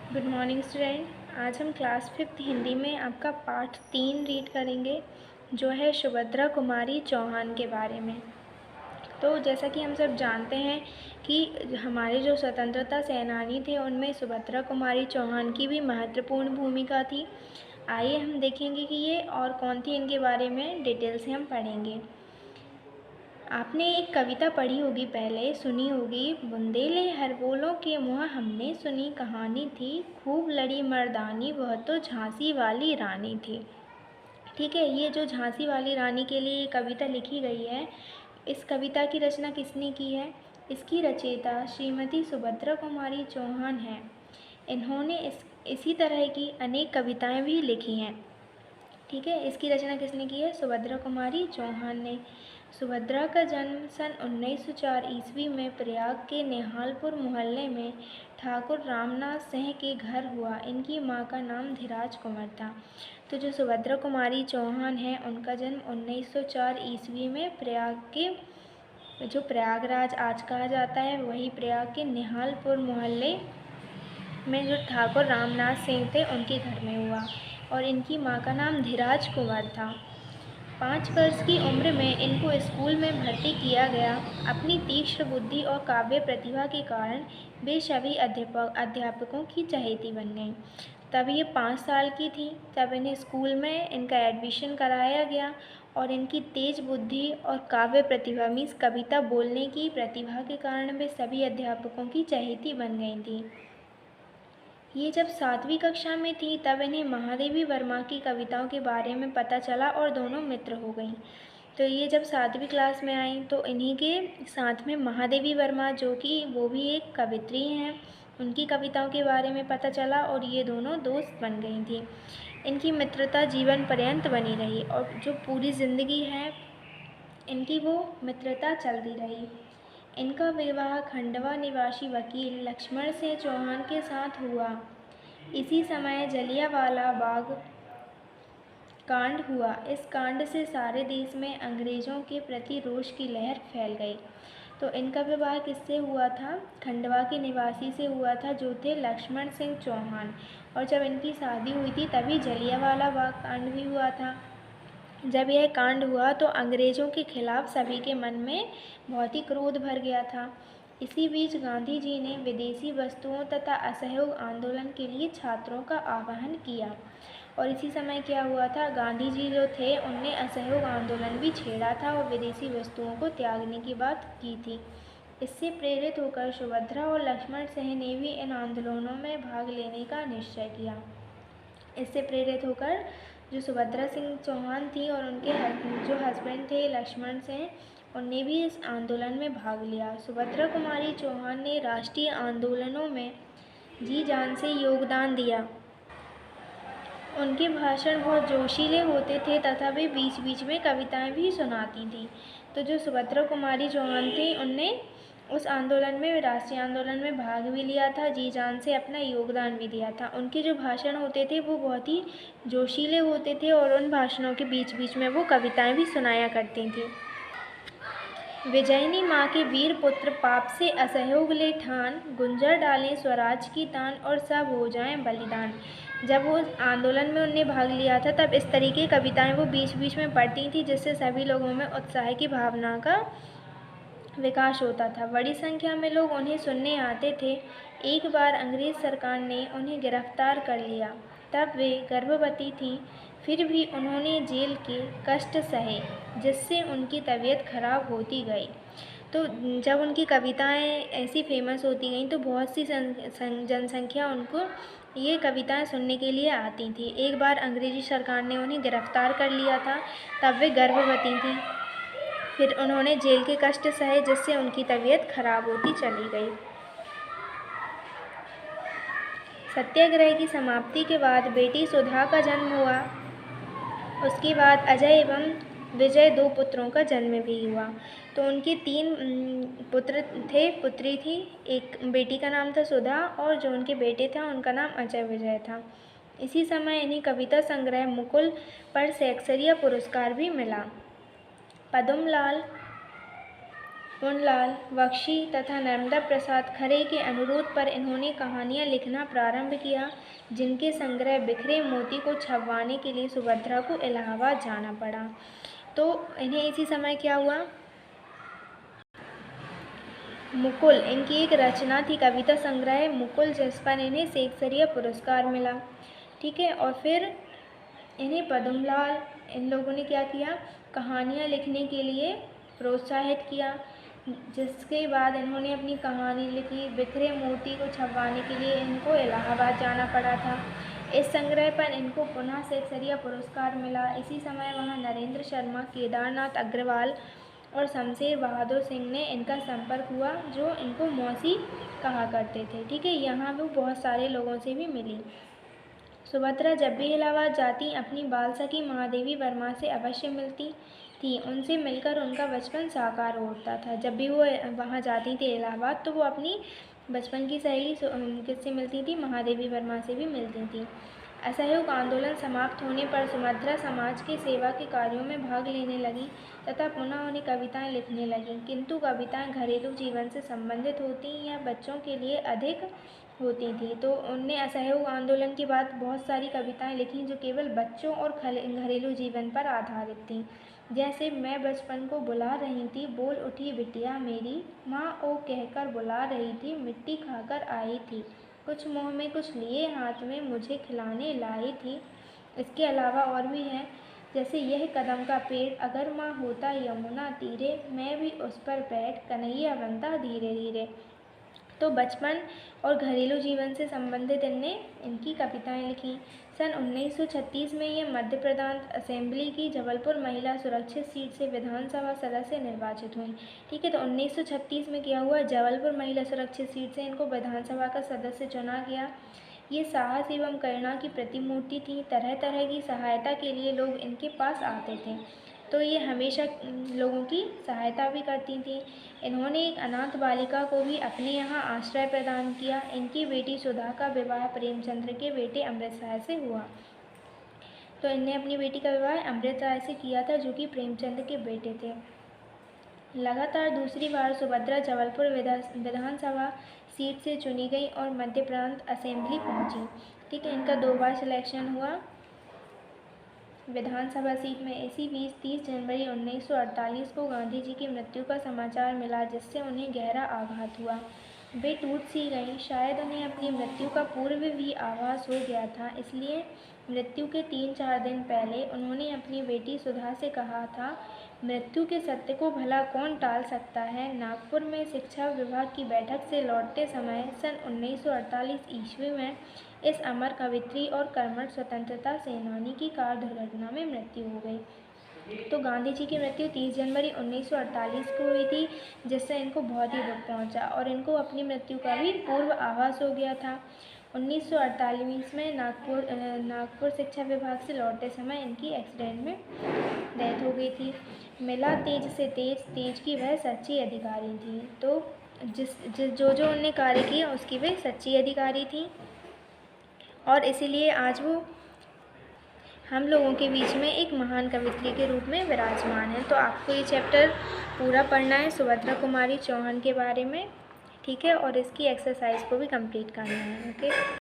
Good morning student. आज हम class 5th Hindi में आपका पाठ 3 रीड करेंगे, जो है सुभद्रा कुमारी चौहान के बारे में। तो जैसा कि हम सब जानते हैं कि हमारे जो स्वतंत्रता सेनानी थे उनमें सुभद्रा कुमारी चौहान की भी महत्वपूर्ण भूमिका थी। आइए हम देखेंगे कि ये और कौन थी, इनके बारे में डिटेल से हम पढ़ेंगे। आपने एक कविता पढ़ी होगी, पहले सुनी होगी, बुंदेले हरबोलों के मुँह हमने सुनी कहानी थी, खूब लड़ी मर्दानी वह तो झांसी वाली रानी थी। ठीक है, ये जो झांसी वाली रानी के लिए कविता लिखी गई है, इस कविता की रचना किसने की है? इसकी रचयिता श्रीमती सुभद्रा कुमारी चौहान हैं। इन्होंने इसी तरह की अनेक कविताएं भी लिखी हैं। ठीक है, इसकी रचना किसने की है? सुभद्रा कुमारी चौहान ने। सुभद्रा का जन्म सन 1904 ईस्वी में प्रयाग के निहालपुर मोहल्ले में ठाकुर रामनाथ सिंह के घर हुआ। इनकी मां का नाम धीराज कुंवर था। तो जो सुभद्रा कुमारी चौहान है, उनका जन्म 1904 ईस्वी में प्रयाग के, जो प्रयागराज आज कहा जाता है, वही प्रयाग के निहालपुर मोहल्ले में जो ठाकुर रामनाथ सिंह थे उनके घर में हुआ, और इनकी मां का नाम धीराज कुंवर था। 5 वर्ष की उम्र में इनको स्कूल में भर्ती किया गया। अपनी तीक्ष्ण बुद्धि और काव्य प्रतिभा के कारण वे सभी अध्यापकों की चहेती बन गईं। तब ये 5 साल की थी, तब इन्हें स्कूल में इनका एडमिशन कराया गया, और इनकी तेज बुद्धि और काव्य प्रतिभा मीन्स कविता बोलने की प्रतिभा के कारण वे सभी अध्यापकों की चहेती बन गई थी। ये जब 7वीं कक्षा में थी तब इन्हें महादेवी वर्मा की कविताओं के बारे में पता चला और दोनों मित्र हो गईं। तो ये जब 7वीं क्लास में आई तो इन्हीं के साथ में महादेवी वर्मा, जो कि वो भी एक कवित्री हैं, उनकी कविताओं के बारे में पता चला और ये दोनों दोस्त बन गई थी। इनकी मित्रता जीवन पर्यंत बनी रही, और जो पूरी ज़िंदगी है इनकी वो मित्रता चलती रही। इनका विवाह खंडवा निवासी वकील लक्ष्मण सिंह चौहान के साथ हुआ। इसी समय जलियांवाला बाग कांड हुआ। इस कांड से सारे देश में अंग्रेज़ों के प्रति रोष की लहर फैल गई। तो इनका विवाह किससे हुआ था? खंडवा के निवासी से हुआ था, जो थे लक्ष्मण सिंह चौहान। और जब इनकी शादी हुई थी तभी जलियांवाला बाग कांड भी हुआ था। जब यह कांड हुआ तो अंग्रेज़ों के खिलाफ सभी के मन में बहुत ही क्रोध भर गया था। इसी बीच गांधी जी ने विदेशी वस्तुओं तथा असहयोग आंदोलन के लिए छात्रों का आह्वान किया। और इसी समय क्या हुआ था, गांधी जी जो थे उनने असहयोग आंदोलन भी छेड़ा था और विदेशी वस्तुओं को त्यागने की बात की थी। इससे प्रेरित होकर सुभद्रा और लक्ष्मण सिंह ने भी इन आंदोलनों में भाग लेने का निश्चय किया। इससे प्रेरित होकर जो सुभद्रा सिंह चौहान थी और उनके जो हस्बैंड थे लक्ष्मण सिंह, उनने भी इस आंदोलन में भाग लिया। सुभद्रा कुमारी चौहान ने राष्ट्रीय आंदोलनों में जी जान से योगदान दिया। उनके भाषण बहुत जोशीले होते थे तथा वे बीच बीच में कविताएं भी सुनाती थीं। तो जो सुभद्रा कुमारी चौहान थी उनने उस आंदोलन में, राष्ट्रीय आंदोलन में भाग भी लिया था, जी जान से अपना योगदान भी दिया था। उनके जो भाषण होते थे वो बहुत ही जोशीले होते थे और उन भाषणों के बीच बीच में वो कविताएं भी सुनाया करती थी। विजयनी माँ के वीर पुत्र पाप से असहयोग ले ठान, गुंजर डालें स्वराज की तान और सब हो जाएं बलिदान। जब वो आंदोलन में उनने भाग लिया था तब इस तरीके की कविताएं वो बीच बीच में पढ़ती थी, जिससे सभी लोगों में उत्साह की भावना का विकास होता था। बड़ी संख्या में लोग उन्हें सुनने आते थे। एक बार अंग्रेज़ सरकार ने उन्हें गिरफ्तार कर लिया। तब वे गर्भवती थीं, फिर भी उन्होंने जेल के कष्ट सहे, जिससे उनकी तबीयत खराब होती गई। तो जब उनकी कविताएं ऐसी फेमस होती गईं तो बहुत सी जनसंख्या उनको ये कविताएं सुनने के लिए आती थी। एक बार अंग्रेज़ी सरकार ने उन्हें गिरफ्तार कर लिया था, तब वे गर्भवती थीं, फिर उन्होंने जेल के कष्ट सहे, जिससे उनकी तबीयत खराब होती चली गई। सत्याग्रह की समाप्ति के बाद बेटी सुधा का जन्म हुआ। उसके बाद अजय एवं विजय 2 पुत्रों का जन्म भी हुआ। तो उनके 3 पुत्र थे, पुत्री थी। एक बेटी का नाम था सुधा और जो उनके बेटे था उनका नाम अजय विजय था। इसी समय इन्हें कविता संग्रह मुकुल पर शेक्सपियर पुरस्कार भी मिला। पद्मलाल उनलाल बख्शी तथा नर्मदा प्रसाद खरे के अनुरोध पर इन्होंने कहानियाँ लिखना प्रारंभ किया, जिनके संग्रह बिखरे मोती को छपवाने के लिए सुभद्रा को इलाहाबाद जाना पड़ा। तो इन्हें इसी समय क्या हुआ, मुकुल इनकी एक रचना थी, कविता संग्रह मुकुल, जिस पर इन्हें शेक्सपियर पुरस्कार मिला। ठीक है, और फिर इन्हें पद्मलाल इन लोगों ने क्या किया, कहानियाँ लिखने के लिए प्रोत्साहित किया, जिसके बाद इन्होंने अपनी कहानी लिखी। बिखरे मोती को छपवाने के लिए इनको इलाहाबाद जाना पड़ा था। इस संग्रह पर इनको पुनः शेक्सपियर पुरस्कार मिला। इसी समय वहाँ नरेंद्र शर्मा, केदारनाथ अग्रवाल और शमशेर बहादुर सिंह ने इनका संपर्क हुआ, जो इनको मौसी कहा करते थे। ठीक है, यहाँ वो बहुत सारे लोगों से भी मिली। सुभद्रा जब भी इलाहाबाद जाती अपनी बाल सखी महादेवी वर्मा से अवश्य मिलती थी। उनसे मिलकर उनका बचपन साकार होता था। जब भी वो वहाँ जाती थी इलाहाबाद, तो वो अपनी बचपन की सहेली किससे मिलती थी, महादेवी वर्मा से भी मिलती थी। असहयोग आंदोलन समाप्त होने पर सुभद्रा समाज के सेवा के कार्यों में भाग लेने लगी तथा पुनः उन्हें कविताएं लिखने लगी, किंतु कविताएं घरेलू जीवन से संबंधित होती या बच्चों के लिए अधिक होती थी। तो उनने असहयोग आंदोलन के बाद बहुत सारी कविताएं लिखी जो केवल बच्चों और घरेलू जीवन पर आधारित थीं। जैसे मैं बचपन को बुला रही थी, बोल उठी बिटिया मेरी, माँ ओ कहकर बुला रही थी, मिट्टी खाकर आई थी, कुछ मुँह में कुछ लिए हाथ में, मुझे खिलाने लाई थी। इसके अलावा और भी हैं, जैसे यह कदम का पेड़ अगर माँ होता यमुना तीरे, मैं भी उस पर बैठ कन्हैया बनता धीरे धीरे। तो बचपन और घरेलू जीवन से संबंधित इनकी कविताएं लिखी। सन 1936 में ये मध्य प्रदेश असेंबली की जबलपुर महिला सुरक्षित सीट से विधानसभा सदस्य निर्वाचित हुई। ठीक है, तो 1936 में क्या हुआ, जबलपुर महिला सुरक्षित सीट से इनको विधानसभा का सदस्य चुना गया। ये साहस एवं करुणा की प्रतिमूर्ति थी। तरह तरह की सहायता के लिए लोग इनके पास आते थे, तो ये हमेशा लोगों की सहायता भी करती थी। इन्होंने एक अनाथ बालिका को भी अपने यहाँ आश्रय प्रदान किया। इनकी बेटी सुधा का विवाह प्रेमचंद्र के बेटे अमृत राय से हुआ। तो इन्हें अपनी बेटी का विवाह अमृत राय से किया था, जो कि प्रेमचंद के बेटे थे। लगातार दूसरी बार सुभद्रा जबलपुर विधानसभा सीट से चुनी गई और मध्य प्रदेश असेंबली पहुंची। ठीक है, इनका 2 बार सिलेक्शन हुआ विधानसभा सीट में। इसी बीच 30 जनवरी 1948 को गांधी जी की मृत्यु का समाचार मिला, जिससे उन्हें गहरा आघात हुआ। वे टूट सी गईं। शायद उन्हें अपनी मृत्यु का पूर्व भी आभास हो गया था, इसलिए मृत्यु के 3-4 दिन पहले उन्होंने अपनी बेटी सुधा से कहा था, मृत्यु के सत्य को भला कौन टाल सकता है। नागपुर में शिक्षा विभाग की बैठक से लौटते समय सन 1948 ईस्वी में इस अमर कवयित्री और कर्मठ स्वतंत्रता सेनानी की कार दुर्घटना में मृत्यु हो गई। तो गांधी जी की मृत्यु 30 जनवरी 1948 को हुई थी, जिससे इनको बहुत ही दुख पहुंचा और इनको अपनी मृत्यु का भी पूर्व आभास हो गया था। 1948 में नागपुर शिक्षा विभाग से लौटते समय इनकी एक्सीडेंट में डेथ हो गई थी। मिला तेज से तेज, तेज की वह सच्ची अधिकारी थी। तो जो उनने कार्य किया उसकी वह सच्ची अधिकारी थी, और इसीलिए आज वो हम लोगों के बीच में एक महान कवयित्री के रूप में विराजमान है। तो आपको ये चैप्टर पूरा पढ़ना है सुभद्रा कुमारी चौहान के बारे में, ठीक है, और इसकी एक्सरसाइज को भी कंप्लीट करना है। ओके।